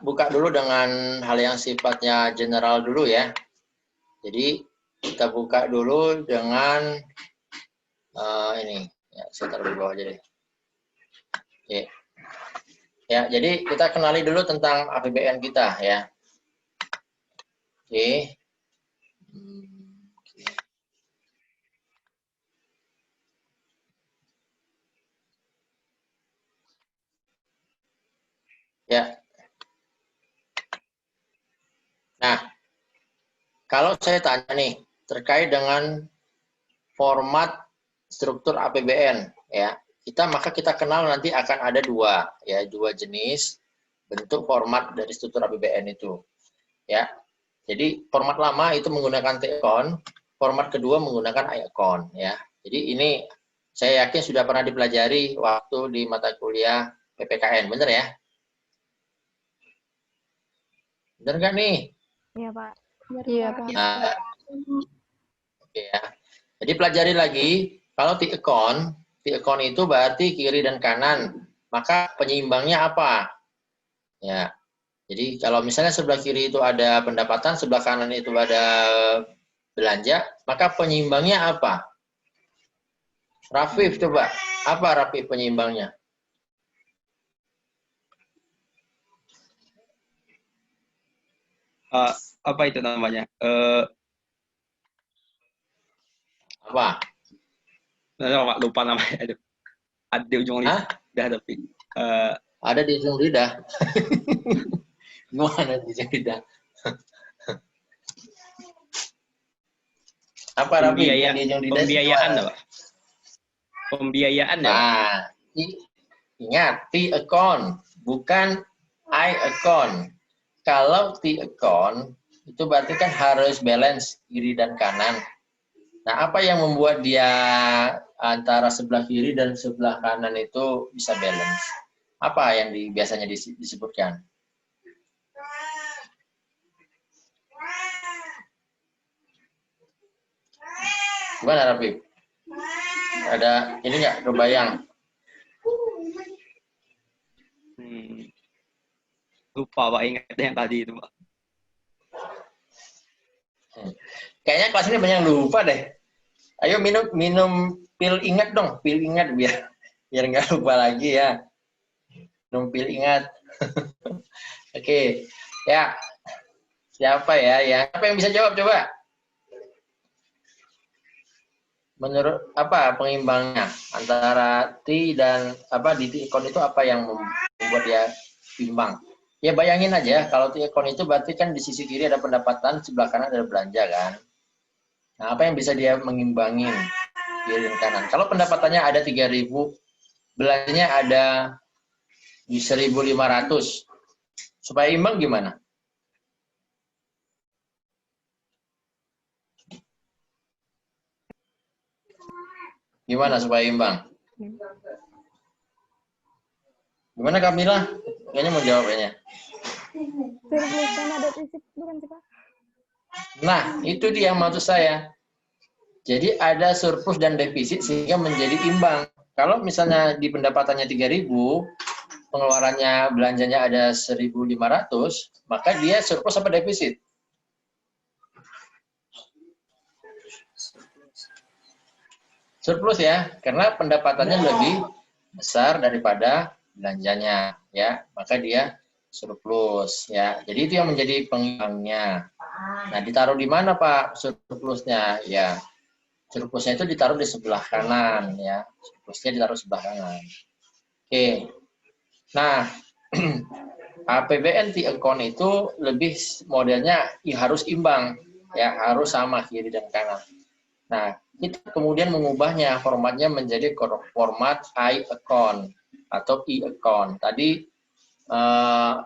buka dulu dengan hal yang sifatnya general dulu ya. Jadi kita buka dulu dengan ini, ya, saya taruh di bawah aja deh. Oke. Ya, jadi kita kenali dulu tentang APBN kita ya. Oke. Ya. Nah, kalau saya tanya nih terkait dengan format struktur APBN ya, maka kita kenal nanti akan ada dua jenis bentuk format dari struktur APBN itu ya. Jadi format lama itu menggunakan T-account, format kedua menggunakan I-account ya. Jadi ini saya yakin sudah pernah dipelajari waktu di mata kuliah PPKN, bener ya? Bener nggak nih? Iya, Pak. Iya, Pak. Nah, oke ya. Jadi pelajari lagi, kalau T-account itu berarti kiri dan kanan, maka penyeimbangnya apa? Ya, jadi kalau misalnya sebelah kiri itu ada pendapatan, sebelah kanan itu ada belanja, maka penyeimbangnya apa? Rafif coba, apa Rafif penyeimbangnya? Apa itu namanya? Apa? Lupa namanya. Aduh. Ada di ujung lidah tapi. Ada di ujung lidah. Gimana di ujung lidah? Apa Raffi? Pembiayaan apa? Pembiayaan ya? Nah, ingat T-account, bukan I-account. Kalau T-account, itu berarti kan harus balance kiri dan kanan. Nah, apa yang membuat dia antara sebelah kiri dan sebelah kanan itu bisa balance? Apa yang biasanya disebutkan? Gimana, Rafi? Ada ini nggak kebayang? Lupa Pak, ingat yang tadi itu Pak. Kayaknya kelas ini banyak lupa deh. Ayo minum pil ingat dong, pil ingat biar nggak lupa lagi ya. Minum pil ingat. Oke, ya. Siapa ya? Apa yang bisa jawab coba? Menurut apa pengimbangnya antara T dan di T-account itu apa yang membuat dia imbang? Ya bayangin aja kalau T-account itu berarti kan di sisi kiri ada pendapatan, sebelah kanan ada belanja kan. Nah, apa yang bisa dia mengimbangin kiri dan kanan? Kalau pendapatannya ada 3.000, belanjanya ada di 1.500. Supaya imbang gimana? Gimana supaya imbang? Gimana Kamila? Kayaknya mau jawab kayaknya. Surplus kan ada defisit, bukan sih, Pak? Nah, itu dia maksud saya. Jadi ada surplus dan defisit sehingga menjadi imbang. Kalau misalnya di pendapatannya 3.000, pengeluarannya belanjanya ada 1.500, maka dia surplus apa defisit? Surplus ya, karena pendapatannya lebih besar daripada belanjanya ya, maka dia surplus ya. Jadi itu yang menjadi pengimbangnya. Nah, ditaruh di mana Pak surplusnya? Ya, surplusnya itu ditaruh di sebelah kanan ya. Surplusnya ditaruh sebelah kanan. Oke. Nah, APBN T-account itu lebih modelnya harus imbang ya, harus sama kiri dan kanan. Nah, kita kemudian mengubahnya formatnya menjadi format I-account atau E-account. Tadi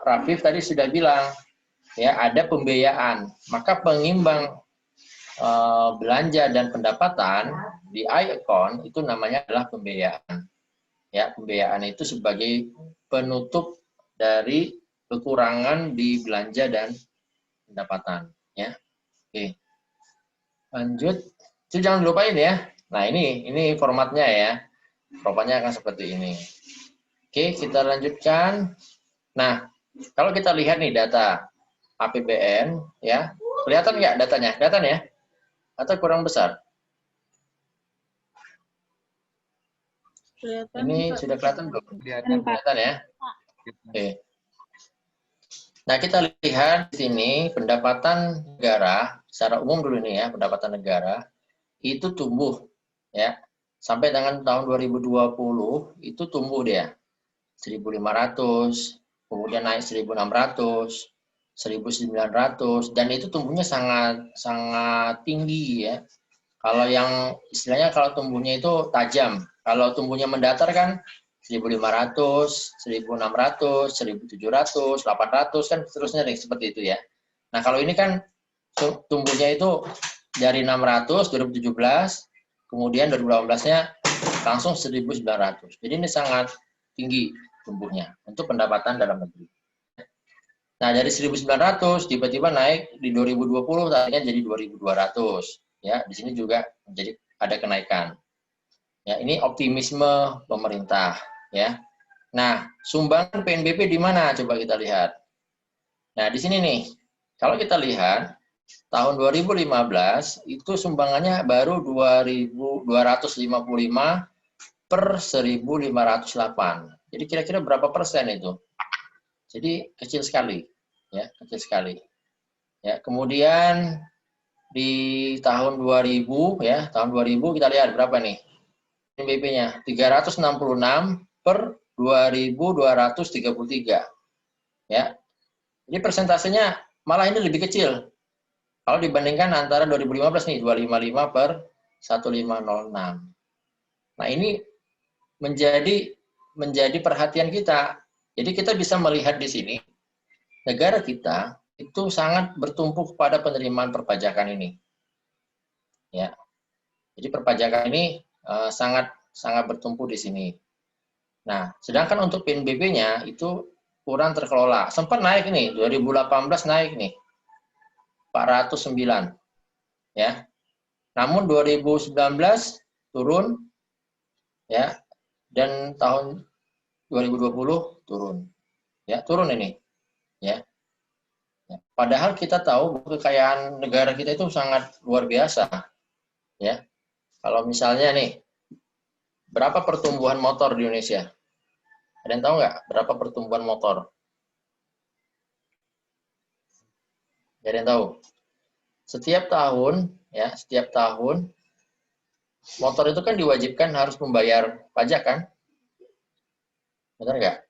Rafif tadi sudah bilang ya ada pembiayaan, maka pengimbang belanja dan pendapatan di I-account itu namanya adalah pembiayaan. Ya, pembiayaan itu sebagai penutup dari kekurangan di belanja dan pendapatan. Ya, oke. Lanjut. Itu jangan lupain ya. Nah, ini formatnya ya. Formatnya akan seperti ini. Oke, kita lanjutkan. Nah, Kalau kita lihat nih data APBN, ya, kelihatan nggak datanya? Kelihatan ya? Atau kurang besar? Kelihatan, Ini Pak. sudah kelihatan belum? Kelihatan, Pak. Kelihatan ya? Oke. Nah, kita lihat di sini pendapatan negara, secara umum dulu nih ya, pendapatan negara, itu tumbuh, ya. Sampai dengan tahun 2020, itu tumbuh dia. 1.500, kemudian naik 1.600, 1.900, dan itu tumbuhnya sangat sangat tinggi ya. Kalau yang istilahnya kalau tumbuhnya itu tajam, kalau tumbuhnya mendatar kan 1.500, 1.600, 1.700, 800 kan seterusnya nih seperti itu ya. Nah, kalau ini kan tumbuhnya itu dari 600 2017, kemudian 2018-nya langsung 1.900. Jadi ini sangat tinggi tumbuhnya untuk pendapatan dalam negeri. Nah, dari 1.900 tiba-tiba naik di 2020 tadinya jadi 2.200. Ya, di sini juga menjadi ada kenaikan. Ya, ini optimisme pemerintah, ya. Nah, sumbangan PNBP di mana? Coba kita lihat. Nah, di sini nih. Kalau kita lihat tahun 2015 itu sumbangannya baru 2.255 per 1.508. Jadi kira-kira berapa persen itu? Jadi kecil sekali, ya, kecil sekali. Ya, kemudian di tahun 2000 ya, tahun 2000 kita lihat berapa nih? PNBP-nya 366 per 2.233. Ya. Jadi persentasenya malah ini lebih kecil. Kalau dibandingkan antara 2015 nih 255 per 1506. Nah, ini menjadi perhatian kita. Jadi kita bisa melihat di sini negara kita itu sangat bertumpu pada penerimaan perpajakan ini. Ya. Jadi perpajakan ini sangat bertumpu di sini. Nah, sedangkan untuk PNBP-nya itu kurang terkelola. Sempat naik nih, 2018 naik nih. 409. Ya. Namun 2019 turun ya, dan tahun 2020 turun. Ya, turun ini. Ya. Padahal kita tahu kekayaan negara kita itu sangat luar biasa. Ya. Kalau misalnya nih, berapa pertumbuhan motor di Indonesia? Ada yang tahu nggak berapa pertumbuhan motor? Ada yang tahu? Setiap tahun, ya, setiap tahun motor itu kan diwajibkan harus membayar pajak kan? Benar nggak?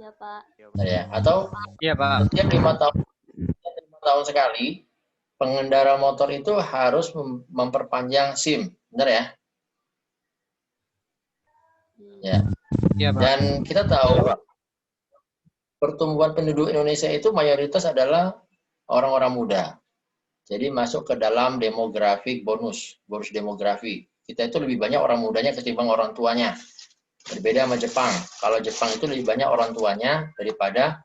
Ya, Pak. Ya. Atau Iya, Pak. setiap 5 tahun sekali pengendara motor itu harus memperpanjang SIM, benar ya? Ya. Iya, Pak. Dan kita tahu pertumbuhan penduduk Indonesia itu mayoritas adalah orang-orang muda. Jadi masuk ke dalam demografik bonus demografi. Kita itu lebih banyak orang mudanya ketimbang orang tuanya. Berbeda sama Jepang. Kalau Jepang itu lebih banyak orang tuanya daripada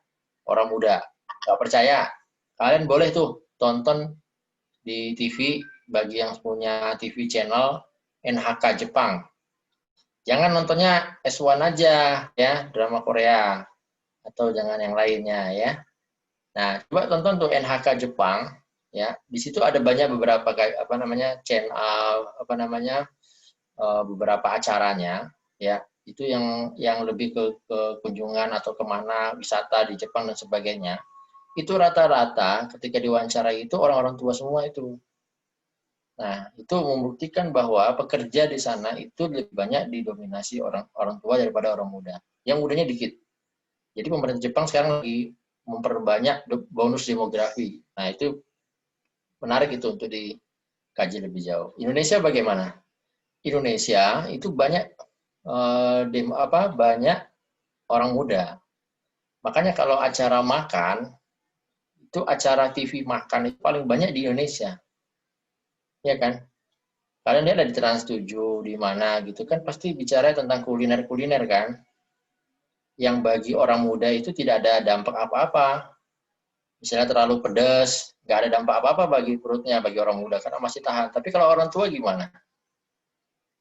orang muda. Gak percaya? Kalian boleh tuh tonton di TV bagi yang punya TV channel NHK Jepang. Jangan nontonnya S1 aja ya, drama Korea atau jangan yang lainnya ya. Nah, coba tonton tuh NHK Jepang ya. Di situ ada banyak beberapa channel beberapa acaranya ya. Itu yang lebih ke kunjungan atau kemana wisata di Jepang dan sebagainya. Itu rata-rata ketika diwawancara itu orang-orang tua semua itu. Nah, itu membuktikan bahwa pekerja di sana itu lebih banyak didominasi orang tua daripada orang muda. Yang mudanya dikit. Jadi pemerintah Jepang sekarang lagi memperbanyak bonus demografi. Nah, itu menarik itu untuk dikaji lebih jauh. Indonesia bagaimana? Indonesia itu banyak banyak orang muda. Makanya kalau acara makan, itu acara TV makan itu paling banyak di Indonesia. Ya kan? Kalian lihat di Trans 7 di mana gitu kan pasti bicara tentang kuliner-kuliner kan. Yang bagi orang muda itu tidak ada dampak apa-apa. Misalnya terlalu pedas, nggak ada dampak apa-apa bagi perutnya, bagi orang muda karena masih tahan. Tapi kalau orang tua gimana?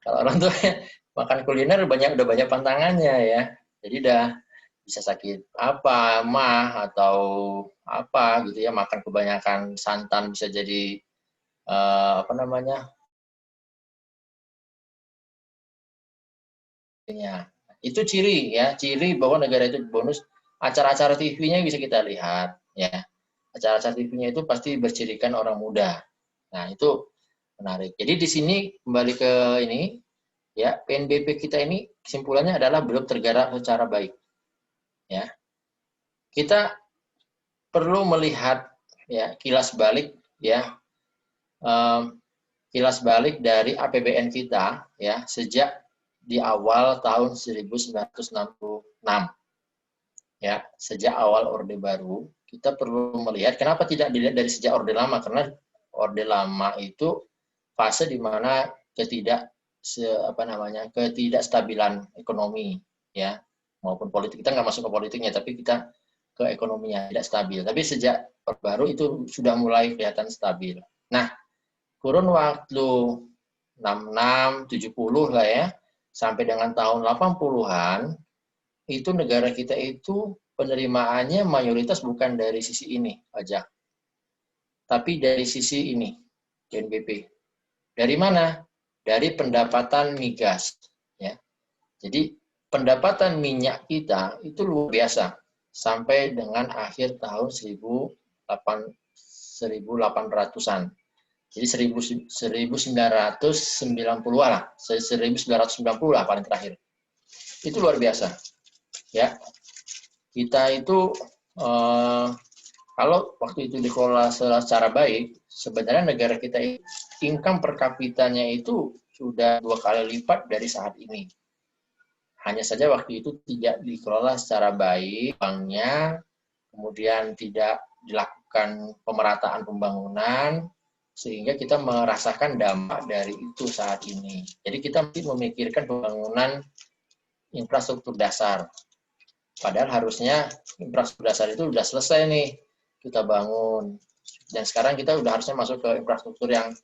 Kalau orang tua makan kuliner udah banyak pantangannya ya. Jadi bisa sakit apa, mah atau apa gitu ya, makan kebanyakan santan bisa jadi apa namanya? Ya, itu ciri ya, ciri bahwa negara itu bonus. Acara-acara TV-nya bisa kita lihat ya. Acara-acara TV-nya itu pasti bercirikan orang muda. Nah, itu menarik. Jadi di sini kembali ke ini ya, PNBP kita ini kesimpulannya adalah belum tergarap secara baik. Ya. Kita perlu melihat ya kilas balik ya, kilas balik dari APBN kita ya sejak di awal tahun 1966 ya, sejak awal Orde Baru. Kita perlu melihat kenapa tidak dilihat dari sejak Orde Lama, karena Orde Lama itu fase di mana ketidakstabilan ekonomi ya, maupun politik. Kita nggak masuk ke politiknya, tapi kita ke ekonominya tidak stabil. Tapi sejak Orde Baru itu sudah mulai kelihatan stabil. Nah, kurun waktu 66, 70 lah ya, sampai dengan tahun 80-an, itu negara kita itu penerimaannya mayoritas bukan dari sisi ini pajak, tapi dari sisi ini, PNBP. Dari mana? Dari pendapatan migas. Ya. Jadi pendapatan minyak kita itu luar biasa sampai dengan akhir tahun 1800-an. Jadi 1990 lah, 1990 lah paling terakhir. Itu luar biasa. Ya, kita itu kalau waktu itu dikelola secara baik, sebenarnya negara kita income per kapitanya itu sudah 2 kali lipat dari saat ini. Hanya saja waktu itu tidak dikelola secara baik, banknya, kemudian tidak dilakukan pemerataan pembangunan, sehingga kita merasakan dampak dari itu saat ini. Jadi kita mesti memikirkan pembangunan infrastruktur dasar. Padahal harusnya infrastruktur dasar itu sudah selesai nih kita bangun. Dan sekarang kita udah harusnya masuk ke infrastruktur yang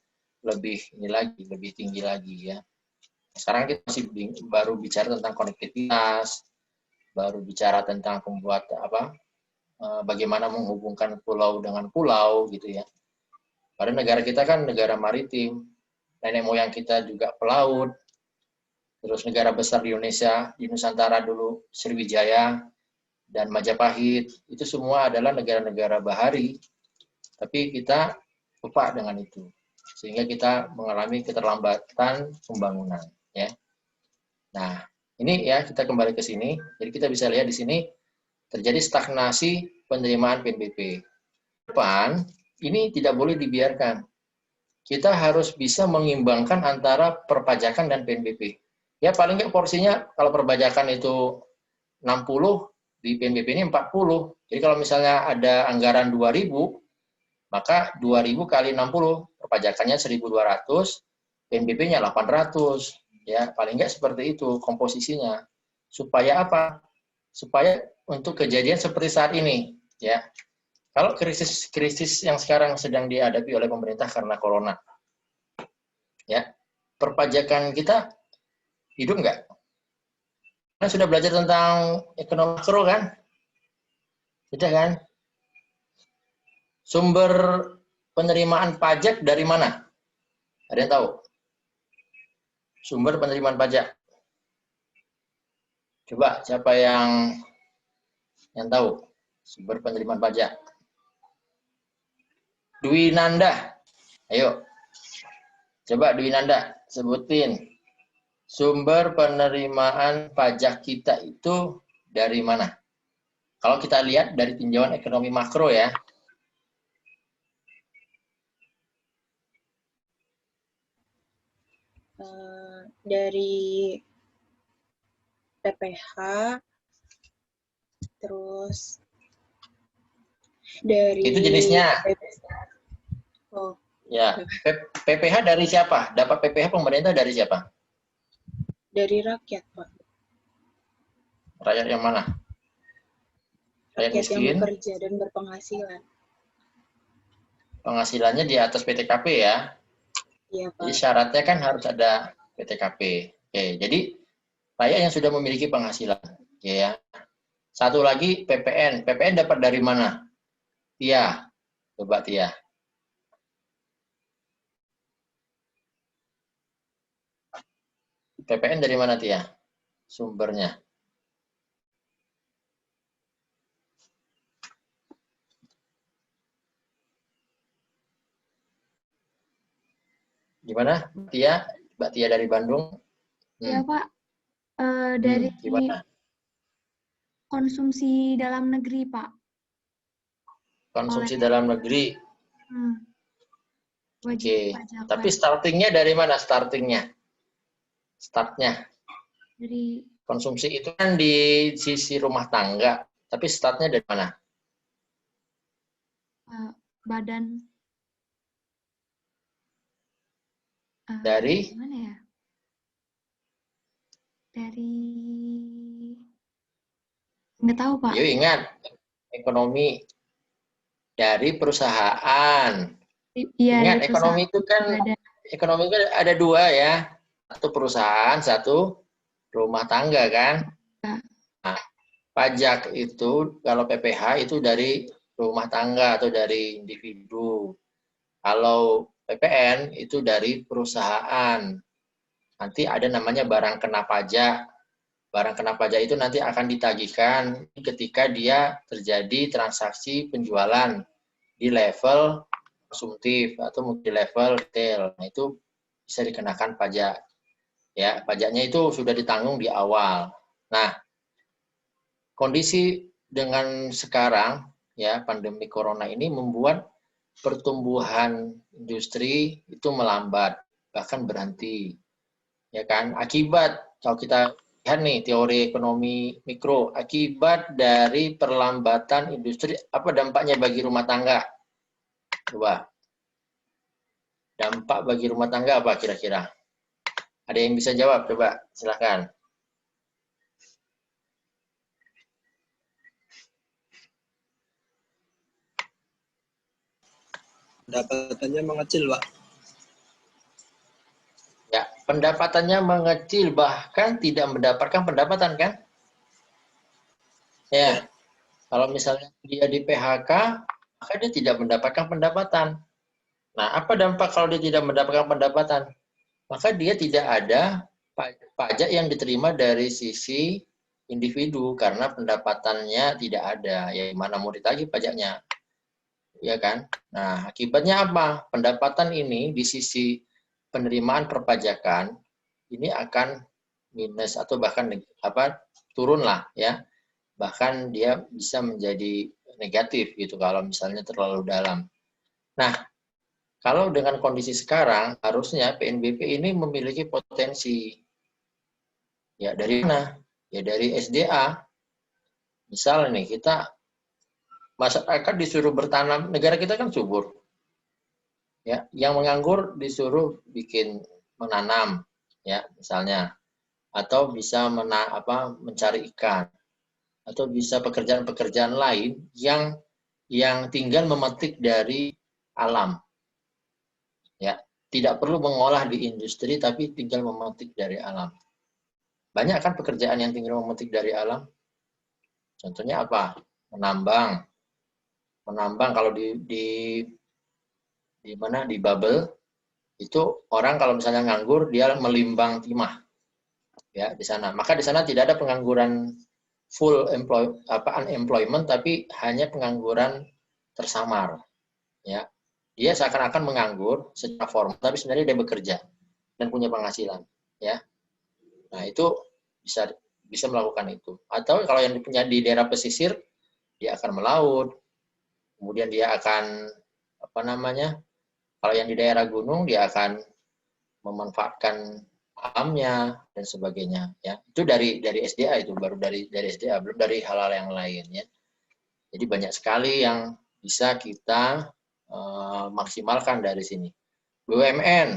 lebih lebih tinggi lagi ya. Sekarang kita masih baru bicara tentang konektivitas, baru bicara tentang bagaimana menghubungkan pulau dengan pulau gitu ya. Padahal negara kita kan negara maritim, nenek moyang kita juga pelaut. Terus negara besar di Indonesia, di Nusantara dulu Sriwijaya dan Majapahit, itu semua adalah negara-negara bahari. Tapi kita lupa dengan itu. Sehingga kita mengalami keterlambatan pembangunan. Ya. Nah, ini ya kita kembali ke sini. Jadi kita bisa lihat di sini terjadi stagnasi penerimaan PNBP. Depan, ini tidak boleh dibiarkan. Kita harus bisa mengimbangkan antara perpajakan dan PNBP. Ya paling nggak porsinya kalau perpajakan itu 60, di PNBP ini 40. Jadi kalau misalnya ada anggaran 2.000, maka 2.000 kali 60, perpajakannya 1.200, PNBP-nya 800. Ya, paling nggak seperti itu komposisinya. Supaya apa? Supaya untuk kejadian seperti saat ini, ya. Kalau krisis yang sekarang sedang dihadapi oleh pemerintah karena corona, ya, perpajakan kita hidup nggak? Kita sudah belajar tentang ekonomi makro kan? Sudah kan? Sumber penerimaan pajak dari mana? Ada yang tahu? Sumber penerimaan pajak. Coba siapa yang tahu sumber penerimaan pajak? Dwi Nanda, ayo. Coba Dwi Nanda sebutin sumber penerimaan pajak kita itu dari mana? Kalau kita lihat dari tinjauan ekonomi makro ya. Dari PPH, terus dari itu jenisnya. Oh. Ya, PPH dari siapa? Dapat PPH pemerintah dari siapa? Dari rakyat, Pak. Rakyat yang mana? Rakyat miskin? Yang bekerja dan berpenghasilan. Penghasilannya di atas PTKP ya? Iya, Pak. Jadi syaratnya kan harus ada PTKP. Oke, jadi rakyat yang sudah memiliki penghasilan, ya. Satu lagi PPN. PPN dapat dari mana? Tia. Coba Tia. PPN dari mana Tia? Sumbernya. Gimana Tia? Mbak Tia dari Bandung. Ya Pak, dari Gimana? konsumsi dalam negeri Pak. Konsumsi dalam negeri. Wajib Oke. pajak. Tapi startingnya dari mana? Startnya Dari konsumsi itu kan di sisi rumah tangga. Tapi startnya dari mana? badan. Dari? Mana ya? Dari nggak tahu Pak. Yuk ingat, ekonomi dari perusahaan. Iya, Ingat, dari ekonomi itu kan ada dua ya. Satu perusahaan, satu rumah tangga kan. Nah, pajak itu kalau PPh itu dari rumah tangga atau dari individu. Kalau PPN itu dari perusahaan. Nanti ada namanya barang kena pajak. Barang kena pajak itu nanti akan ditagihkan ketika dia terjadi transaksi penjualan di level konsumtif atau mungkin level retail. Nah, itu bisa dikenakan pajak. Ya, pajaknya itu sudah ditanggung di awal. Nah, kondisi dengan sekarang ya pandemi corona ini membuat pertumbuhan industri itu melambat, bahkan berhenti. Ya kan? Akibat kalau kita lihat nih teori ekonomi mikro, akibat dari perlambatan industri, apa dampaknya bagi rumah tangga? Coba. Dampak bagi rumah tangga apa kira-kira? Ada yang bisa jawab? Coba, silahkan. Pendapatannya mengecil, Pak. Ya, pendapatannya mengecil, bahkan tidak mendapatkan pendapatan, kan? Ya, kalau misalnya dia di PHK, maka dia tidak mendapatkan pendapatan. Nah, apa dampak kalau dia tidak mendapatkan pendapatan? Maka dia tidak ada pajak yang diterima dari sisi individu karena pendapatannya tidak ada. Ya, mana mau ditagih pajaknya? Ya kan? Nah, akibatnya apa? Pendapatan ini di sisi penerimaan perpajakan ini akan minus atau bahkan turun lah ya. Bahkan dia bisa menjadi negatif gitu kalau misalnya terlalu dalam. Nah, kalau dengan kondisi sekarang harusnya PNBP ini memiliki potensi. Ya dari mana? Ya dari SDA. Misal nih kita masyarakat disuruh bertanam, negara kita kan subur. Ya, yang menganggur disuruh bikin menanam ya misalnya atau bisa mencari ikan atau bisa pekerjaan-pekerjaan lain yang tinggal memetik dari alam. Ya, tidak perlu mengolah di industri tapi tinggal memetik dari alam. Banyak kan pekerjaan yang tinggal memetik dari alam. Contohnya apa? Menambang. Menambang kalau di bubble itu orang kalau misalnya nganggur dia melimbang timah. Ya, di sana. Maka di sana tidak ada pengangguran full unemployment tapi hanya pengangguran tersamar. Ya. Dia seakan-akan menganggur secara formal tapi sebenarnya dia bekerja dan punya penghasilan, ya. Nah, itu bisa melakukan itu. Atau kalau yang punya di daerah pesisir dia akan melaut. Kemudian dia akan kalau yang di daerah gunung dia akan memanfaatkan alamnya dan sebagainya ya. Itu dari SDA itu baru dari SDA belum dari hal-hal yang lain ya. Jadi banyak sekali yang bisa kita maksimalkan dari sini. BUMN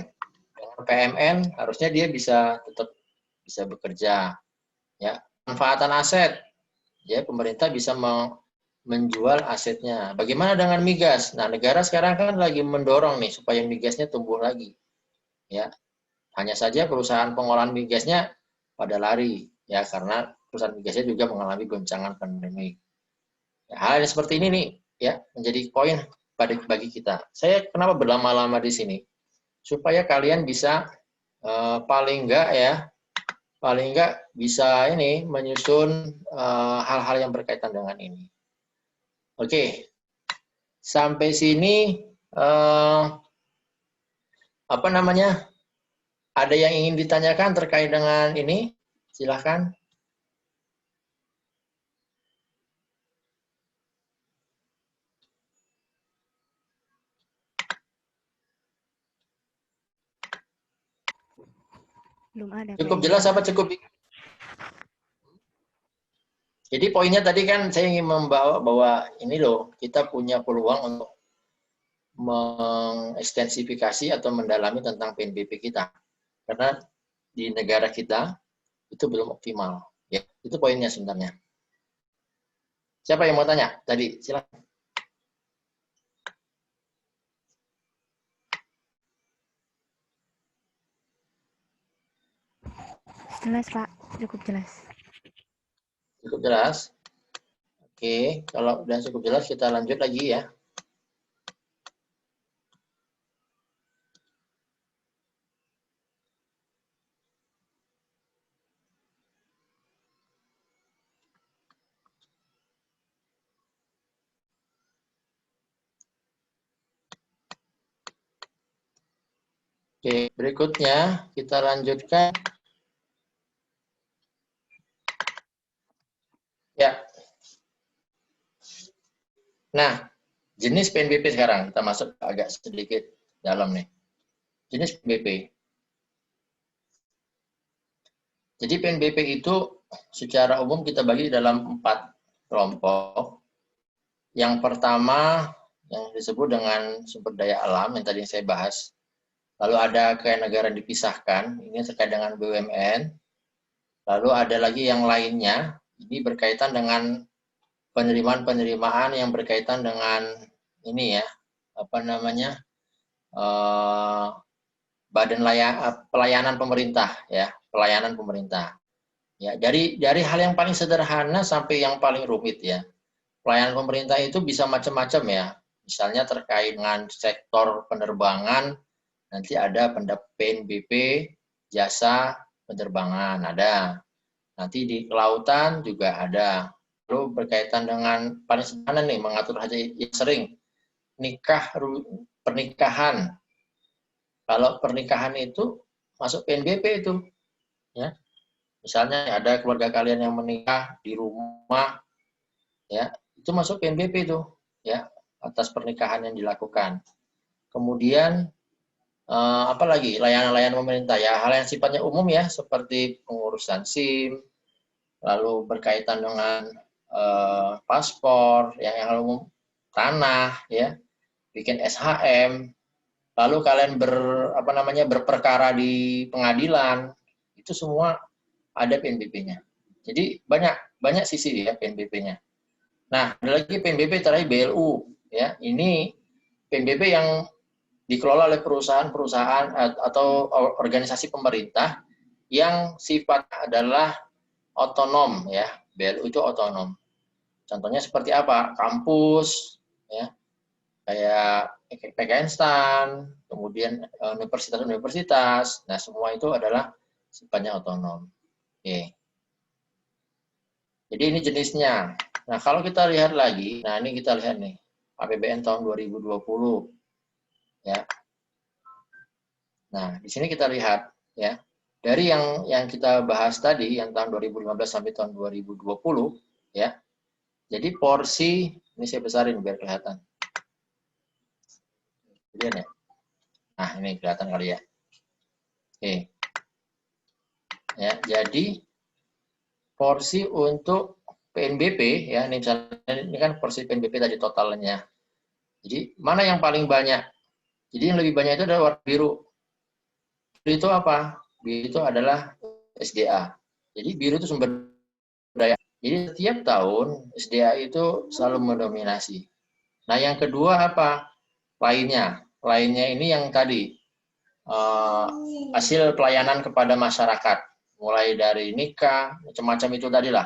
dengan PMN harusnya dia tetap bisa bekerja ya. Manfaatan aset ya pemerintah bisa menjual asetnya. Bagaimana dengan migas? Nah, negara sekarang kan lagi mendorong nih supaya migasnya tumbuh lagi. Ya. Hanya saja perusahaan pengolahan migasnya pada lari ya karena perusahaan migasnya juga mengalami goncangan pandemi. Ya, hal yang seperti ini nih ya menjadi poin bagi kita. Saya kenapa berlama-lama di sini? Supaya kalian bisa paling enggak bisa ini menyusun hal-hal yang berkaitan dengan ini. Oke, sampai sini apa namanya? Ada yang ingin ditanyakan terkait dengan ini? Silahkan. Belum ada. Cukup kayaknya. jelas apa cukup? Jadi poinnya tadi kan saya ingin membawa bahwa ini loh, kita punya peluang untuk mengekstensifikasi atau mendalami tentang PNBP kita. Karena di negara kita itu belum optimal. Ya, itu poinnya sebenarnya. Siapa yang mau tanya? Tadi, silakan. Jelas, Pak. Cukup jelas. Cukup jelas? Oke, kalau udah cukup jelas kita lanjut lagi ya. Oke, berikutnya kita lanjutkan. Ya. Nah, jenis PNBP sekarang kita masuk agak sedikit dalam nih. Jenis PNBP. Jadi PNBP itu secara umum kita bagi dalam 4 kelompok. Yang pertama yang disebut dengan sumber daya alam yang tadi saya bahas. Lalu ada kayak negara dipisahkan, ini terkait dengan BUMN. Lalu ada lagi yang lainnya, ini berkaitan dengan penerimaan-penerimaan yang berkaitan dengan ini ya, apa namanya, badan pelayanan pemerintah ya, pelayanan pemerintah. Ya, dari hal yang paling sederhana sampai yang paling rumit ya. Pelayanan pemerintah itu bisa macam-macam ya. Misalnya terkait dengan sektor penerbangan, nanti ada PNBP, jasa penerbangan ada. Nanti di kelautan juga ada. Lalu berkaitan dengan paling sederhana nih, mengatur haji yang sering. Pernikahan. Kalau pernikahan itu masuk PNBP itu. Ya. Misalnya ada keluarga kalian yang menikah di rumah, ya itu masuk PNBP itu, ya atas pernikahan yang dilakukan. Kemudian apalagi layanan-layanan pemerintah ya, hal yang sifatnya umum ya seperti pengurusan SIM, lalu berkaitan dengan paspor, yang hal umum, tanah, ya, bikin SHM, lalu kalian berperkara di pengadilan, itu semua ada PNBP-nya. Jadi banyak sisi ya PNBP-nya. Nah, ada lagi PNBP terakhir BLU, ya, ini PNBP yang dikelola oleh perusahaan-perusahaan atau organisasi pemerintah yang sifatnya adalah otonom ya. BLU itu otonom. Contohnya seperti apa? Kampus ya. Kayak PKN-STAN, kemudian universitas-universitas. Nah, semua itu adalah sifatnya otonom. Oke. Jadi ini jenisnya. Nah, kalau kita lihat lagi, nah ini kita lihat nih, APBN tahun 2020. Ya. Nah, di sini kita lihat ya. Dari yang kita bahas tadi yang tahun 2015 sampai tahun 2020 ya. Jadi porsi ini saya besarin biar kelihatan. Kemudian ya. Nah, ini kelihatan kali ya. Oke. Ya, jadi porsi untuk PNBP ya, ini misalnya ini kan porsi PNBP tadi totalnya. Jadi mana yang paling banyak? Jadi yang lebih banyak itu adalah warna biru. Biru itu apa? Biru itu adalah SDA. Jadi biru itu sumber daya. Jadi setiap tahun SDA itu selalu mendominasi. Nah yang kedua apa? Lainnya. Lainnya ini yang tadi hasil pelayanan kepada masyarakat. mulai dari nikah, macam-macam itu tadi lah.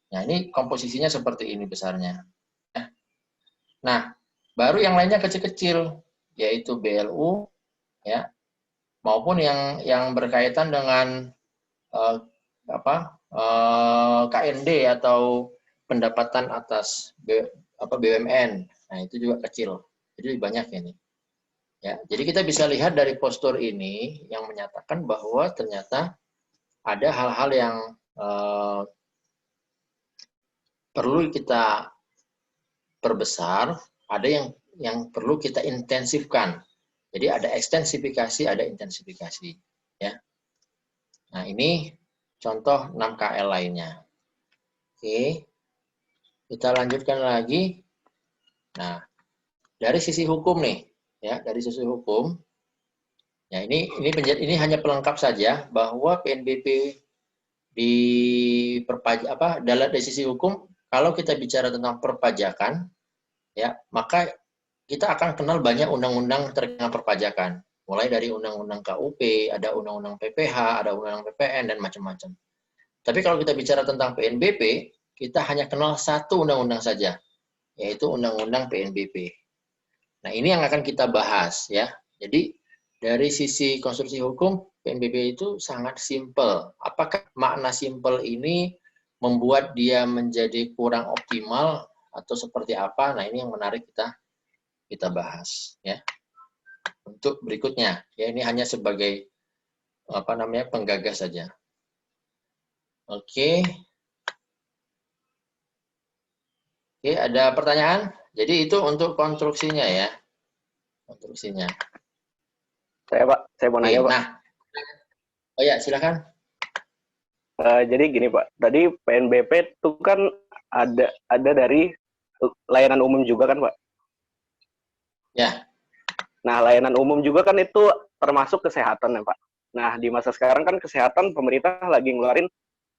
Nah, ini komposisinya seperti ini besarnya. Nah, baru yang lainnya kecil-kecil, yaitu BLU, ya, maupun yang berkaitan dengan KND atau pendapatan atas BUMN. Nah, itu juga kecil. Jadi banyak ini. Ya, jadi kita bisa lihat dari postur ini yang menyatakan bahwa ternyata ada hal-hal yang perlu kita perbesar, ada yang perlu kita intensifkan. Jadi ada ekstensifikasi, ada intensifikasi. Ya. Nah, ini contoh 6KL lainnya. Oke, kita lanjutkan lagi. Nah, dari sisi hukum nih, ya, dari sisi hukum, ya ini hanya pelengkap saja bahwa PNBP dari sisi hukum, kalau kita bicara tentang perpajakan, ya, maka kita akan kenal banyak undang-undang terkait dengan perpajakan. Mulai dari undang-undang KUP, ada undang-undang PPH, ada undang-undang PPN, dan macam-macam. Tapi kalau kita bicara tentang PNBP, kita hanya kenal satu undang-undang saja, yaitu undang-undang PNBP. Nah, ini yang akan kita bahas, ya. Jadi, dari sisi konstruksi hukum, PNBP itu sangat simpel. Apakah makna simpel ini membuat dia menjadi kurang optimal atau seperti apa? Nah, ini yang menarik kita bahas, ya. Untuk berikutnya, ya, ini hanya sebagai penggagas saja. Oke. Oke, ada pertanyaan? Jadi itu untuk konstruksinya, ya. Konstruksinya. Saya mau nanya, Pak. Nah, oh ya, silakan. Jadi gini, Pak. Tadi PNBP itu kan ada dari layanan umum juga kan, Pak? Ya. Nah, layanan umum juga kan itu termasuk kesehatan ya, Pak. Nah, di masa sekarang kan kesehatan pemerintah lagi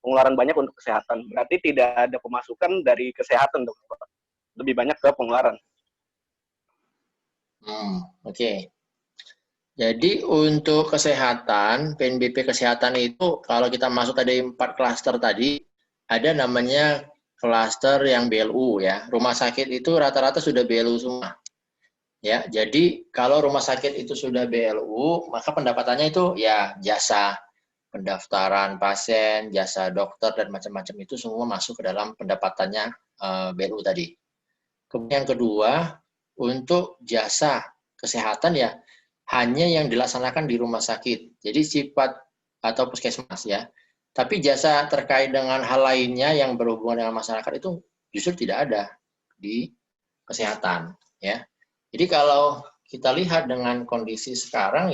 pengeluaran banyak untuk kesehatan. Berarti tidak ada pemasukan dari kesehatan dong, Pak. Lebih banyak ke pengeluaran. Oke. Jadi untuk kesehatan, PNBP kesehatan itu kalau kita masuk tadi 4 klaster tadi, ada namanya klaster yang BLU, ya. Rumah sakit itu rata-rata sudah BLU semua. Ya, jadi kalau rumah sakit itu sudah BLU, maka pendapatannya itu ya jasa pendaftaran pasien, jasa dokter, dan macam-macam itu semua masuk ke dalam pendapatannya BLU tadi. Kemudian yang kedua, untuk jasa kesehatan ya hanya yang dilaksanakan di rumah sakit. Jadi sifat atau puskesmas, ya. Tapi jasa terkait dengan hal lainnya yang berhubungan dengan masyarakat itu justru tidak ada di kesehatan, ya. Jadi kalau kita lihat dengan kondisi sekarang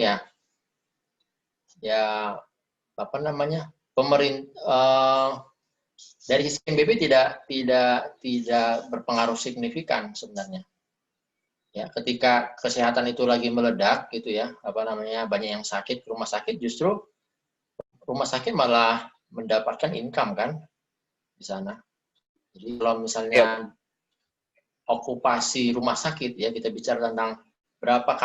pemerintah dari sisi PNBP tidak berpengaruh signifikan sebenarnya. Ya, ketika kesehatan itu lagi meledak gitu ya, banyak yang sakit ke rumah sakit, justru rumah sakit malah mendapatkan income kan di sana. Jadi kalau misalnya okupasi rumah sakit, ya, kita bicara tentang berapa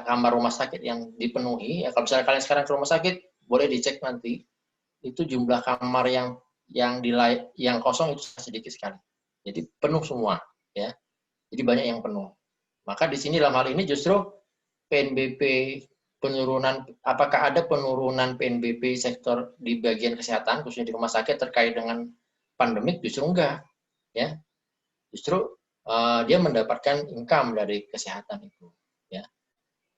kamar rumah sakit yang dipenuhi, ya, kalau misalnya kalian sekarang ke rumah sakit, boleh dicek nanti, itu jumlah kamar yang kosong itu sedikit sekali. Jadi penuh semua, ya. Jadi banyak yang penuh. Maka di sini dalam hal ini justru PNBP penurunan, apakah ada penurunan PNBP sektor di bagian kesehatan, khususnya di rumah sakit terkait dengan pandemik? Justru enggak, ya. Justru dia mendapatkan income dari kesehatan itu, ya.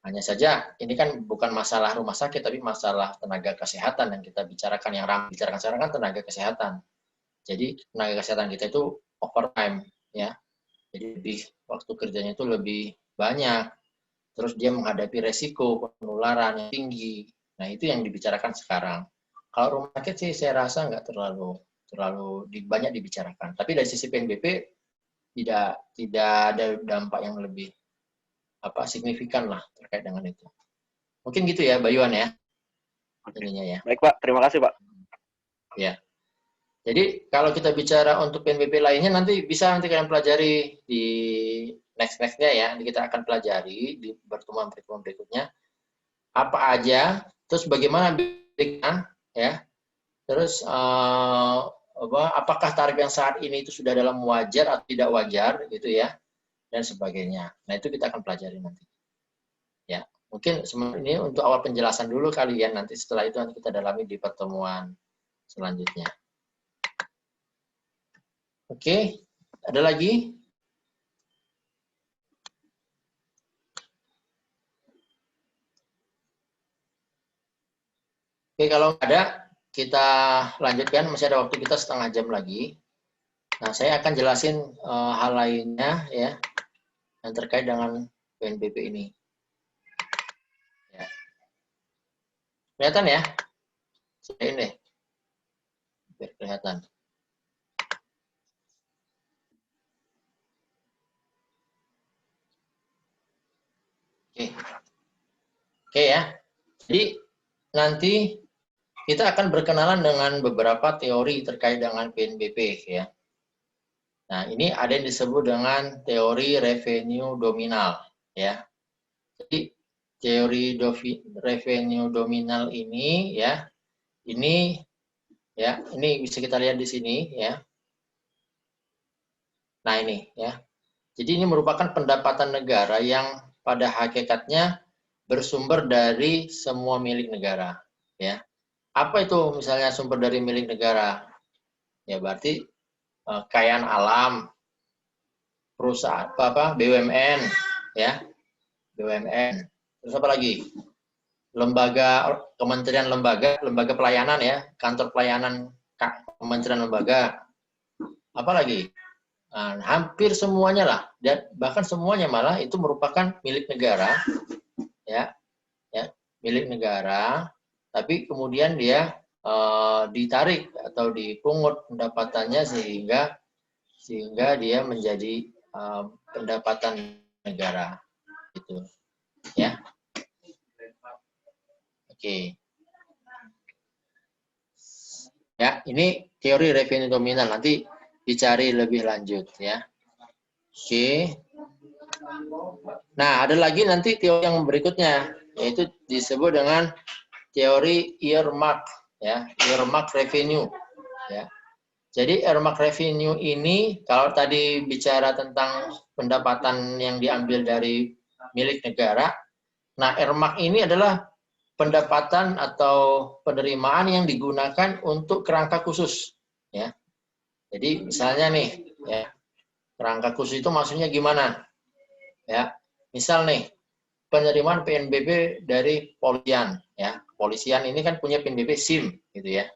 Hanya saja ini kan bukan masalah rumah sakit, tapi masalah tenaga kesehatan yang kita bicarakan, yang ramai bicarakan sekarang kan tenaga kesehatan. Jadi tenaga kesehatan kita itu overtime, ya. Jadi waktu kerjanya itu lebih banyak. Terus dia menghadapi resiko penularan yang tinggi. Nah, itu yang dibicarakan sekarang. Kalau rumah sakit sih saya rasa nggak terlalu banyak dibicarakan. Tapi dari sisi PNBP tidak ada dampak yang lebih signifikan lah terkait dengan itu. Mungkin gitu ya, Bayuan ya. Ininya ya. Baik, Pak. Terima kasih, Pak. Ya. Jadi kalau kita bicara untuk PNBP lainnya nanti kalian pelajari di next-nya ya. Kita akan pelajari di pertemuan berikutnya apa aja, terus bagaimana ya. Terus apakah tarif yang saat ini itu sudah dalam wajar atau tidak wajar gitu ya, dan sebagainya. Nah, itu kita akan pelajari nanti. Ya, mungkin ini untuk awal penjelasan dulu kalian, nanti setelah itu nanti kita dalami di pertemuan selanjutnya. Oke, ada lagi? Oke, kalau ada, kita lanjutkan. Masih ada waktu kita setengah jam lagi. Nah, saya akan jelasin hal lainnya ya, yang terkait dengan PNBP ini. Ya. Kelihatan ya? Saya ini, biar kelihatan. Oke. Oke ya. Jadi nanti kita akan berkenalan dengan beberapa teori terkait dengan PNBP ya. Nah, ini ada yang disebut dengan teori revenue dominal ya. Jadi teori revenue dominal ini ya, ini bisa kita lihat di sini ya. Nah, ini ya. Jadi ini merupakan pendapatan negara yang pada hakikatnya bersumber dari semua milik negara ya. Apa itu misalnya sumber dari milik negara? Ya berarti kekayaan alam, perusahaan BUMN ya, BUMN. Terus apa lagi? Lembaga, kementerian lembaga pelayanan ya, kantor pelayanan kementerian lembaga. Apa lagi? Nah, hampir semuanya lah, dan bahkan semuanya malah itu merupakan milik negara ya, milik negara. Tapi kemudian dia ditarik atau dipungut pendapatannya sehingga dia menjadi pendapatan negara gitu ya. Oke. Ya, ini teori revenue dominal, nanti dicari lebih lanjut ya. Oke. Nah, ada lagi nanti teori yang berikutnya, yaitu disebut dengan teori earmark ya, earmark revenue ya. Jadi earmark revenue ini kalau tadi bicara tentang pendapatan yang diambil dari milik negara, nah earmark ini adalah pendapatan atau penerimaan yang digunakan untuk kerangka khusus ya. Jadi misalnya nih ya, kerangka khusus itu maksudnya gimana? Ya, misal nih penerimaan PNBP dari polisian ya. Polisian ini kan punya PNBP SIM gitu ya.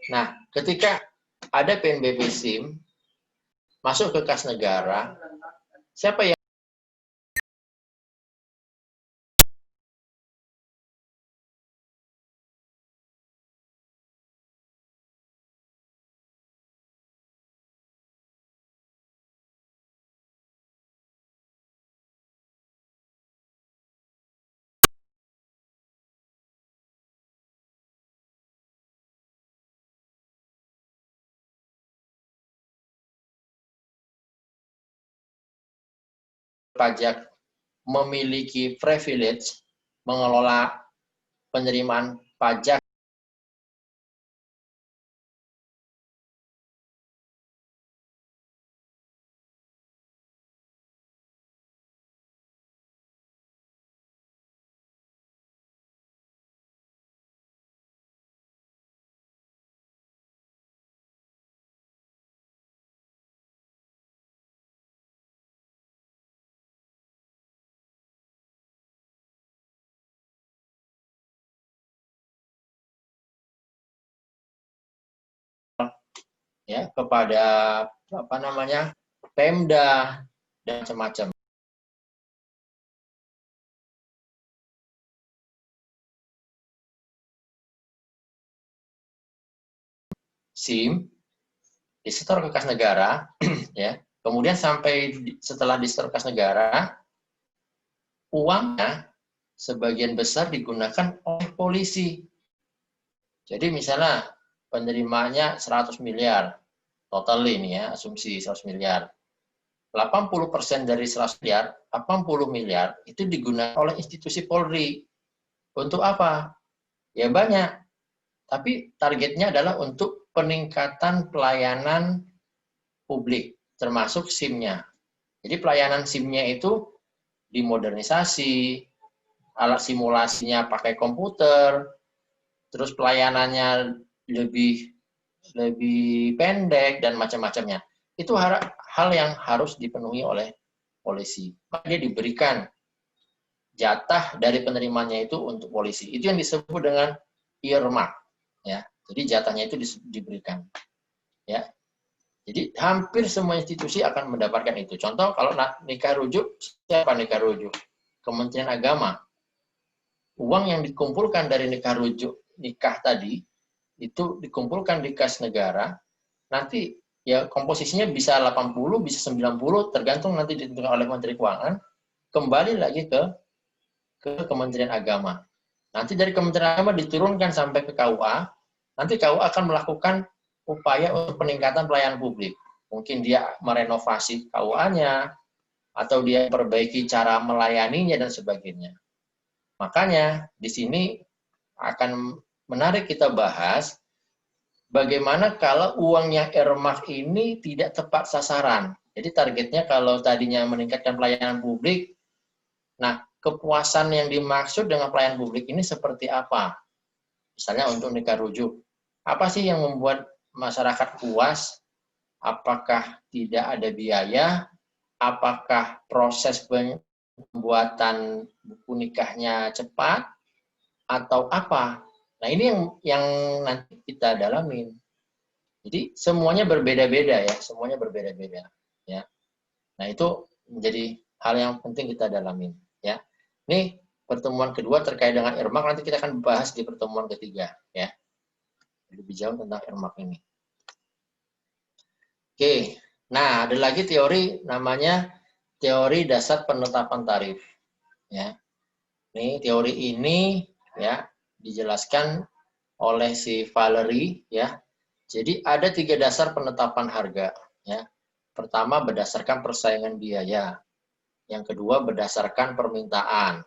Nah, ketika ada PNBP SIM masuk ke kas negara, siapa yang pajak memiliki privilege mengelola penerimaan pajak ya kepada Pemda dan macam-macam. SIM disetor ke kas negara ya. Kemudian setelah disetor ke kas negara, uangnya sebagian besar digunakan oleh polisi. Jadi misalnya penerimanya 100 miliar, total ini ya, asumsi 100 miliar. 80% dari 100 miliar, 80 miliar itu digunakan oleh institusi Polri. Untuk apa? Ya banyak. Tapi targetnya adalah untuk peningkatan pelayanan publik, termasuk SIM-nya. Jadi pelayanan SIM-nya itu dimodernisasi, alat simulasinya pakai komputer, terus pelayanannya lebih pendek dan macam-macamnya. Itu hal yang harus dipenuhi oleh polisi. Maka dia diberikan jatah dari penerimanya itu untuk polisi. Itu yang disebut dengan earmark, ya. Jadi jatahnya itu diberikan, ya. Jadi hampir semua institusi akan mendapatkan itu. Contoh kalau nikah rujuk, siapa nikah rujuk? Kementerian Agama. Uang yang dikumpulkan dari nikah rujuk, nikah tadi, itu dikumpulkan di kas negara, nanti ya komposisinya bisa 80, bisa 90, tergantung nanti ditentukan oleh Menteri Keuangan, kembali lagi ke Kementerian Agama. Nanti dari Kementerian Agama diturunkan sampai ke KUA, nanti KUA akan melakukan upaya untuk peningkatan pelayanan publik. Mungkin dia merenovasi KUA-nya, atau dia perbaiki cara melayaninya, dan sebagainya. Makanya, di sini akan menarik kita bahas, bagaimana kalau uang yang earmark ini tidak tepat sasaran. Jadi targetnya kalau tadinya meningkatkan pelayanan publik, nah kepuasan yang dimaksud dengan pelayanan publik ini seperti apa? Misalnya untuk nikah rujuk. Apa sih yang membuat masyarakat puas? Apakah tidak ada biaya? Apakah proses pembuatan buku nikahnya cepat? Atau apa? Nah ini yang nanti kita dalamin. Jadi semuanya berbeda-beda ya, semuanya berbeda-beda ya. Nah itu menjadi hal yang penting kita dalamin ya. Ini pertemuan kedua terkait dengan earmark, nanti kita akan bahas di pertemuan ketiga ya. Lebih jauh tentang earmark ini. Oke, nah ada lagi teori namanya teori dasar penetapan tarif ya. Ini teori ini ya dijelaskan oleh si Valery ya. Jadi ada 3 dasar penetapan harga ya. Pertama berdasarkan persaingan biaya. Yang kedua berdasarkan permintaan.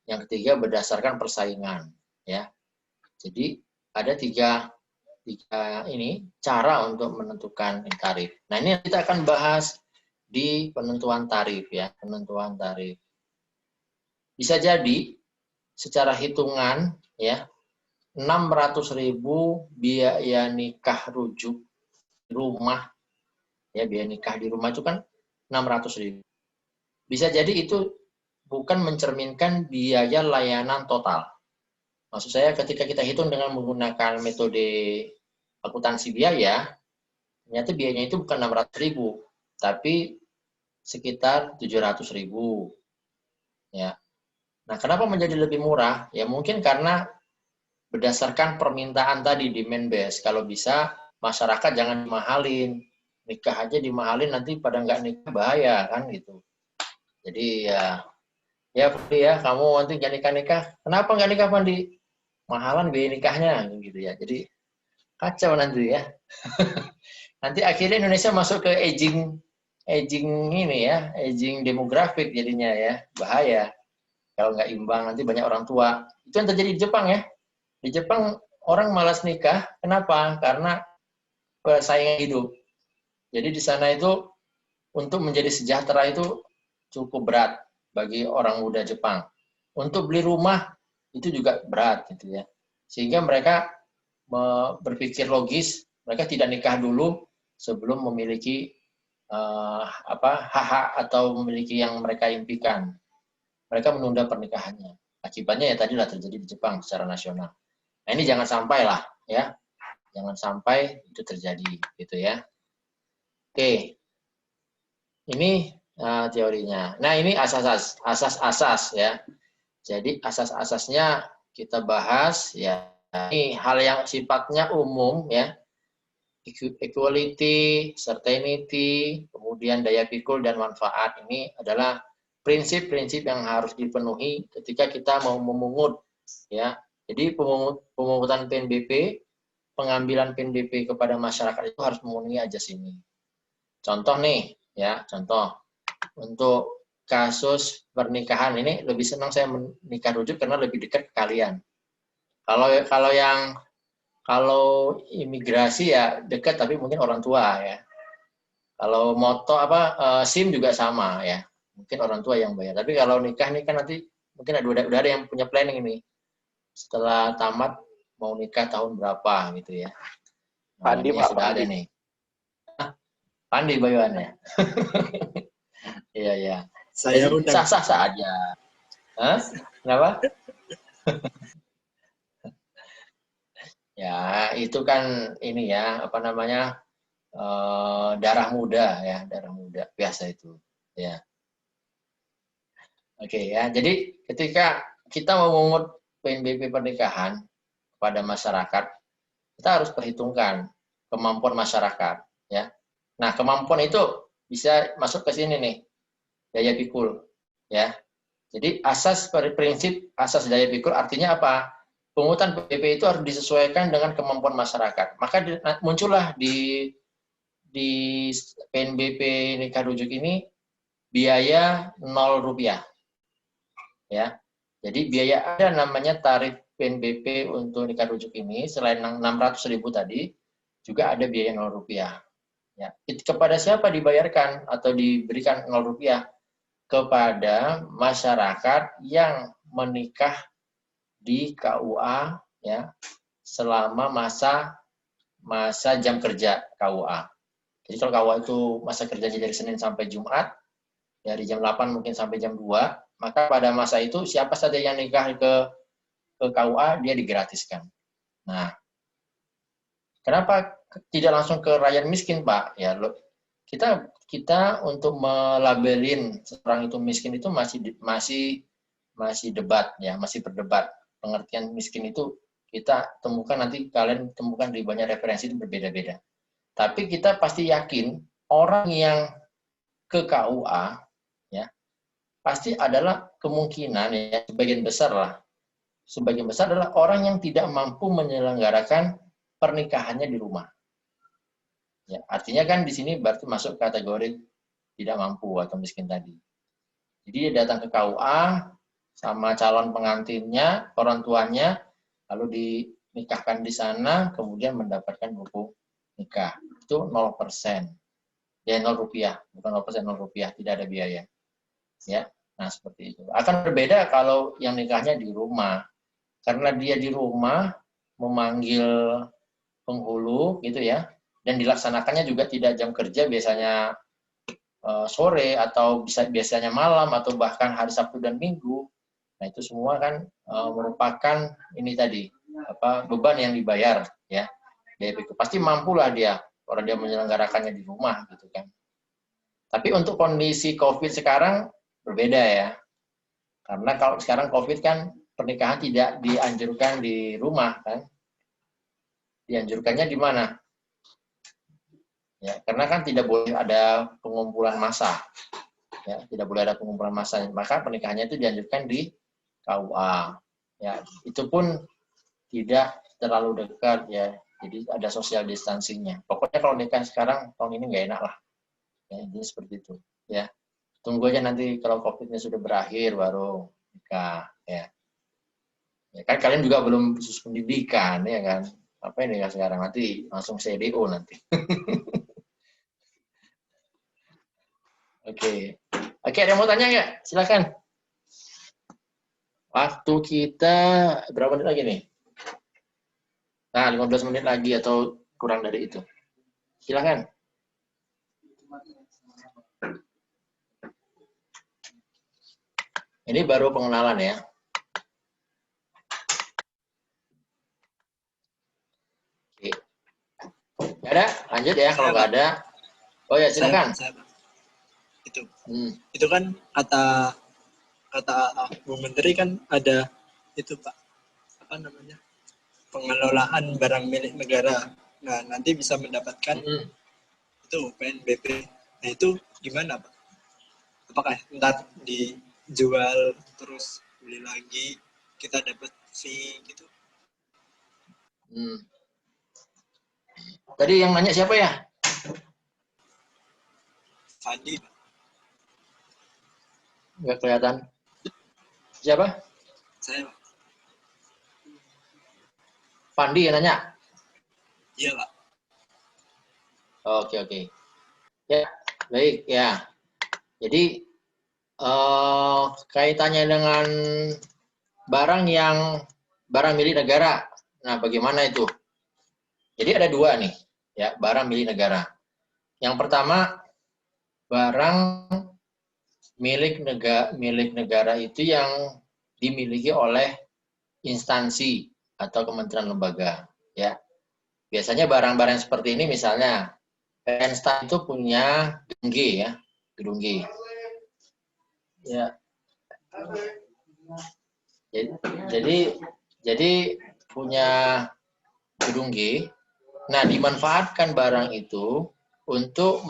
Yang ketiga berdasarkan persaingan ya. Jadi ada tiga ini cara untuk menentukan tarif. Nah, ini kita akan bahas di penentuan tarif ya, penentuan tarif. Bisa jadi secara hitungan ya 600.000 biaya nikah rujuk di rumah ya, biaya nikah di rumah itu kan 600.000. Bisa jadi itu bukan mencerminkan biaya layanan total. Maksud saya ketika kita hitung dengan menggunakan metode akuntansi biaya, ternyata biayanya itu bukan 600.000, tapi sekitar 700.000. Ya. Nah, kenapa menjadi lebih murah? Ya mungkin karena berdasarkan permintaan tadi, demand base. Kalau bisa masyarakat jangan dimahalin, nikah aja dimahalin nanti pada nggak nikah bahaya kan gitu. Jadi ya kamu nanti nggak nikah. Kenapa nggak nikah Pandi? Mahalan biaya nikahnya gitu ya. Jadi kacau nanti ya. Nanti akhirnya Indonesia masuk ke aging ini ya, aging demografik jadinya ya, bahaya. Kalau nggak imbang nanti banyak orang tua. Itu yang terjadi di Jepang ya. Di Jepang orang malas nikah, kenapa? Karena persaingan hidup. Jadi di sana itu untuk menjadi sejahtera itu cukup berat bagi orang muda Jepang. Untuk beli rumah itu juga berat gitu ya. Sehingga mereka berpikir logis, mereka tidak nikah dulu sebelum memiliki hak-hak atau memiliki yang mereka impikan. Mereka menunda pernikahannya. Akibatnya ya tadilah terjadi di Jepang secara nasional. Nah ini jangan sampai lah ya, jangan sampai itu terjadi gitu ya. Oke, ini teorinya. Nah ini asas-asas ya. Jadi asas-asasnya kita bahas ya. Ini hal yang sifatnya umum ya. Equality, certainty, kemudian daya pikul dan manfaat. Ini adalah prinsip-prinsip yang harus dipenuhi ketika kita mau memungut ya. Jadi pemungutan PNBP, pengambilan PNBP kepada masyarakat itu harus memenuhi ajas ini. Contoh nih ya, contoh untuk kasus pernikahan ini lebih senang saya menikah rujuk karena lebih dekat ke kalian. Kalau yang Kalau imigrasi ya dekat tapi mungkin orang tua ya. Kalau SIM juga sama ya. Mungkin orang tua yang bayar. Tapi kalau nikah nih kan nanti mungkin udah ada yang punya planning ini. Setelah tamat mau nikah tahun berapa gitu ya. Pandi, Dia Pak, sudah Pandi. ada nih. Pandi bayuannya. Iya, iya. Saya Jadi undang. sah-sah saja. Hah? Kenapa? Ya, itu kan ini ya, apa namanya, darah muda ya, darah muda biasa itu. Ya, oke ya. Jadi ketika kita mau memungut PNBP pernikahan kepada masyarakat, kita harus perhitungkan kemampuan masyarakat ya. Nah, kemampuan itu bisa masuk ke sini nih, daya pikul ya. Jadi prinsip asas daya pikul artinya apa? Pungutan PBB itu harus disesuaikan dengan kemampuan masyarakat. Maka muncullah di PNBP nikah rujuk ini biaya 0 rupiah. Ya. Jadi biaya ada namanya tarif PNBP untuk nikah rujuk ini selain 600.000 tadi juga ada biaya 0 rupiah. Ya. Kepada siapa dibayarkan atau diberikan 0 rupiah? Kepada masyarakat yang menikah di KUA ya selama masa jam kerja KUA. Jadi kalau KUA itu masa kerjanya dari Senin sampai Jumat, dari jam 8 mungkin sampai jam 2, maka pada masa itu siapa saja yang nikah ke KUA dia digratiskan. Nah, kenapa tidak langsung ke rakyat miskin, Pak? Ya, kita untuk melabelin seorang itu miskin itu masih debat ya, masih berdebat. Pengertian miskin itu kita temukan, nanti kalian temukan di banyak referensi itu berbeda-beda. Tapi kita pasti yakin orang yang ke KUA ya pasti adalah kemungkinan ya sebagian besar adalah orang yang tidak mampu menyelenggarakan pernikahannya di rumah. Ya, artinya kan di sini berarti masuk kategori tidak mampu atau miskin tadi. Jadi dia datang ke KUA sama calon pengantinnya, orang tuanya, lalu dinikahkan di sana, kemudian mendapatkan buku nikah. Itu 0%. Ya 0 rupiah, bukan 0%, 0 rupiah, tidak ada biaya. Ya, nah seperti itu. Akan berbeda kalau yang nikahnya di rumah. Karena dia di rumah memanggil penghulu gitu ya, dan dilaksanakannya juga tidak jam kerja, biasanya sore atau biasanya malam atau bahkan hari Sabtu dan Minggu. Nah, itu semua kan merupakan ini tadi beban yang dibayar ya. Dia itu pasti mampulah dia kalau dia menyelenggarakannya di rumah gitu kan. Tapi untuk kondisi COVID sekarang berbeda ya. Karena kalau sekarang COVID kan pernikahan tidak dianjurkan di rumah kan. Dianjurkannya di mana? Ya, karena kan tidak boleh ada pengumpulan massa. Ya, tidak boleh ada pengumpulan massa. Maka pernikahannya itu dianjurkan di KUA. Ya, itu pun tidak terlalu dekat ya. Jadi ada social distancing-nya. Pokoknya kalau nikah sekarang tahun ini nggak enak lah. Ya, jadi seperti itu. Ya, tunggu aja nanti kalau COVID-nya sudah berakhir baru nikah. Ya. Ya kan kalian juga belum khusus pendidikan ya kan. Apa ini nikah sekarang nanti langsung CDO nanti. Oke. Oke, ada yang mau tanya nggak? Silakan. Waktu kita berapa menit lagi nih? Nah, 15 menit lagi atau kurang dari itu. Silakan. Ini baru pengenalan ya. Oke. Nggak ada? Lanjut ya kalau nggak ada. Oh ya, silakan. Itu kan kata Bu Menteri kan ada itu Pak, apa namanya, pengelolaan barang milik negara. Nah, nanti bisa mendapatkan itu PNBP. Nah, itu gimana Pak? Apakah ntar dijual terus beli lagi kita dapat fee gitu? Tadi yang nanya siapa ya? Fadi Pak. Nggak kelihatan. Siapa? Saya Pak. Pandi yang nanya. Iya, Pak. Oke, oke. Ya, baik ya. Jadi kaitannya dengan barang milik negara. Nah, bagaimana itu? Jadi ada dua nih, ya, barang milik negara. Yang pertama, barang milik negara itu yang dimiliki oleh instansi atau kementerian lembaga, ya. Biasanya barang-barang seperti ini misalnya Penstar itu punya gedung G, ya, gedung G. Ya. Jadi punya gedung G. Nah, dimanfaatkan barang itu untuk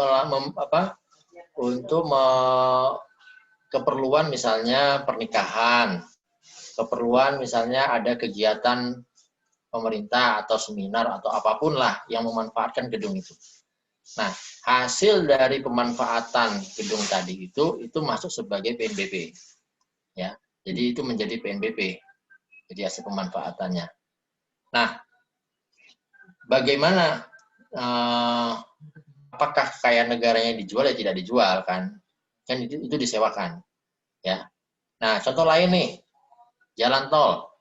keperluan misalnya pernikahan, keperluan misalnya ada kegiatan pemerintah atau seminar atau apapun lah yang memanfaatkan gedung itu. Nah, hasil dari pemanfaatan gedung tadi itu masuk sebagai PNBP. Ya. Jadi itu menjadi PNBP. Jadi hasil pemanfaatannya. Nah, bagaimana apakah kekayaan negaranya dijual ya tidak dijual kan? Kan itu disewakan, ya. Nah, contoh lain nih, jalan tol.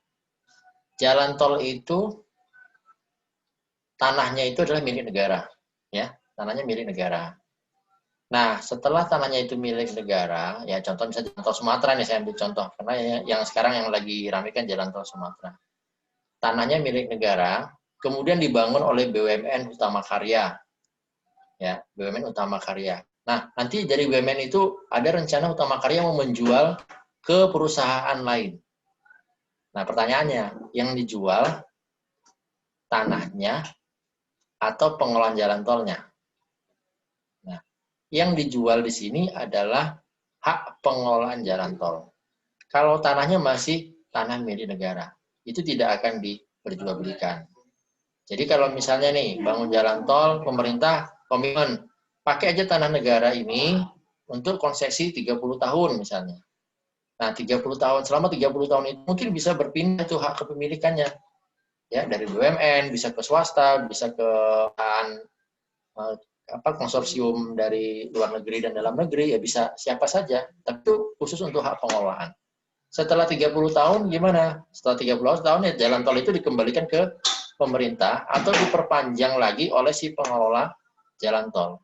Jalan tol itu tanahnya itu adalah milik negara, ya. Tanahnya milik negara. Nah, setelah tanahnya itu milik negara, ya contoh misalnya jalan tol Sumatera nih, saya ambil contoh karena yang sekarang yang lagi ramai kan jalan tol Sumatera. Tanahnya milik negara, kemudian dibangun oleh BUMN Utama Karya. Ya, BUMN Utama Karya. Nah, nanti dari BUMN itu ada rencana Utama Karya mau menjual ke perusahaan lain. Nah, pertanyaannya, yang dijual tanahnya atau pengelolaan jalan tolnya? Nah, yang dijual di sini adalah hak pengelolaan jalan tol. Kalau tanahnya masih tanah milik negara, itu tidak akan diperjualbelikan. Jadi kalau misalnya nih, bangun jalan tol, pemerintah komitmen, pakai aja tanah negara ini untuk konsesi 30 tahun misalnya. Nah, 30 tahun, selama 30 tahun itu mungkin bisa berpindah tuh hak kepemilikannya. Ya, dari BUMN, bisa ke swasta, bisa ke konsorsium dari luar negeri dan dalam negeri, ya bisa siapa saja. Tapi itu khusus untuk hak pengelolaan. Setelah 30 tahun gimana? Setelah 30 tahun ya jalan tol itu dikembalikan ke pemerintah atau diperpanjang lagi oleh si pengelola jalan tol.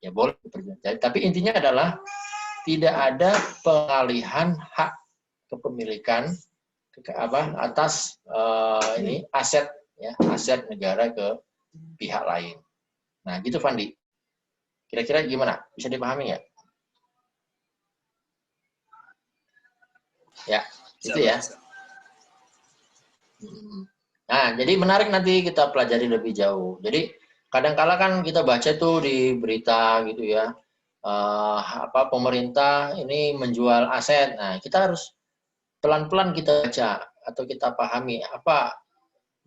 Ya boleh diperpanjang. Tapi intinya adalah tidak ada pengalihan hak kepemilikan atas ini aset, ya, aset negara ke pihak lain. Nah, gitu Fandi. Kira-kira gimana? Bisa dipahami nggak? Ya, itu ya. Nah, jadi menarik nanti kita pelajari lebih jauh. Jadi kadang-kala kan kita baca tuh di berita gitu ya, pemerintah ini menjual aset. Nah, kita harus pelan-pelan kita baca atau kita pahami apa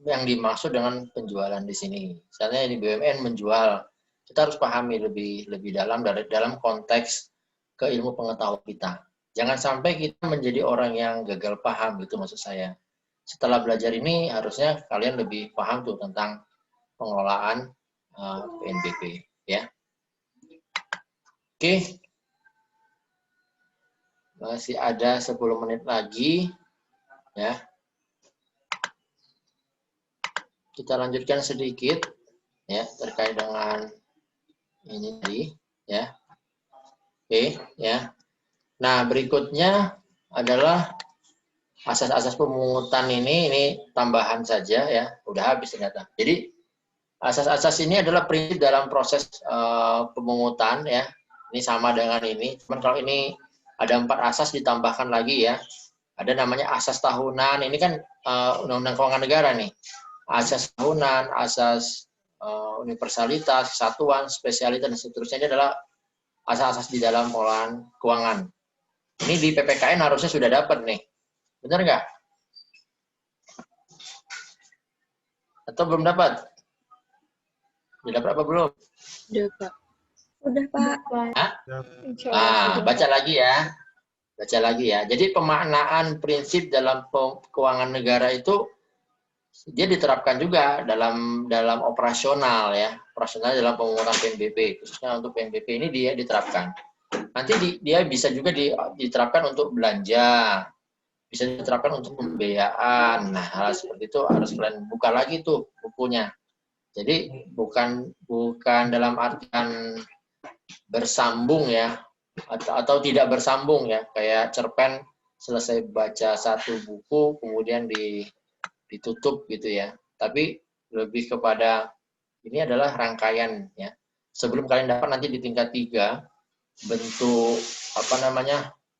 yang dimaksud dengan penjualan di sini. Misalnya ini BUMN menjual, kita harus pahami lebih dalam dalam konteks keilmu pengetahuan kita. Jangan sampai kita menjadi orang yang gagal paham, gitu maksud saya. Setelah belajar ini harusnya kalian lebih paham tuh tentang pengelolaan PNBP, ya. Oke. Masih ada 10 menit lagi, ya. Kita lanjutkan sedikit, ya, terkait dengan ini tadi, ya. Oke, ya. Nah, berikutnya adalah asas-asas pemungutan ini tambahan saja ya, udah habis ternyata. Jadi asas-asas ini adalah prinsip dalam proses pemungutan ya. Ini sama dengan ini, cuman kalau ini ada 4 asas ditambahkan lagi ya. Ada namanya asas tahunan, ini kan Undang-Undang Keuangan Negara nih. Asas tahunan, asas universalitas, kesatuan, spesialitas dan seterusnya ini adalah asas-asas di dalam pengelolaan keuangan. Ini di PPKN harusnya sudah dapat nih. Benar nggak? Atau belum dapat? Sudah dapat apa belum? Udah, Pak. Udah, Pak. Baca lagi ya. Baca lagi ya. Jadi pemaknaan prinsip dalam keuangan negara itu dia diterapkan juga dalam operasional ya, operasional dalam pemungutan PNBP, khususnya untuk PNBP ini dia diterapkan. Nanti dia bisa juga diterapkan untuk belanja, bisa diterapkan untuk pembiayaan. Nah, hal seperti itu harus kalian buka lagi tuh bukunya. Jadi bukan dalam artian bersambung ya, atau tidak bersambung ya, kayak cerpen selesai baca satu buku kemudian ditutup gitu ya. Tapi lebih kepada ini adalah rangkaian ya. Sebelum kalian dapat nanti di tingkat 3 bentuk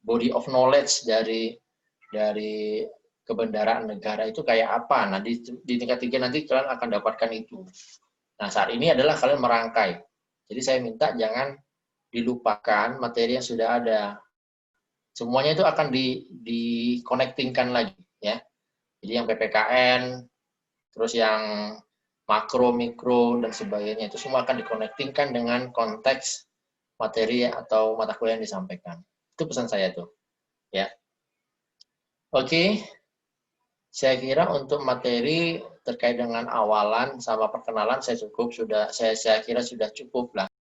body of knowledge dari kebendaraan negara itu kayak apa. Nah, di tingkat 3 nanti kalian akan dapatkan itu. Nah, saat ini adalah kalian merangkai. Jadi saya minta jangan dilupakan materi yang sudah ada. Semuanya itu akan di-connectingkan lagi ya. Jadi yang PPKN, terus yang makro, mikro, dan sebagainya, itu semua akan di-connectingkan dengan konteks materi atau mata kuliah yang disampaikan. Itu pesan saya tuh. Ya. Oke. Saya kira untuk materi terkait dengan awalan sama perkenalan saya kira sudah cukup lah.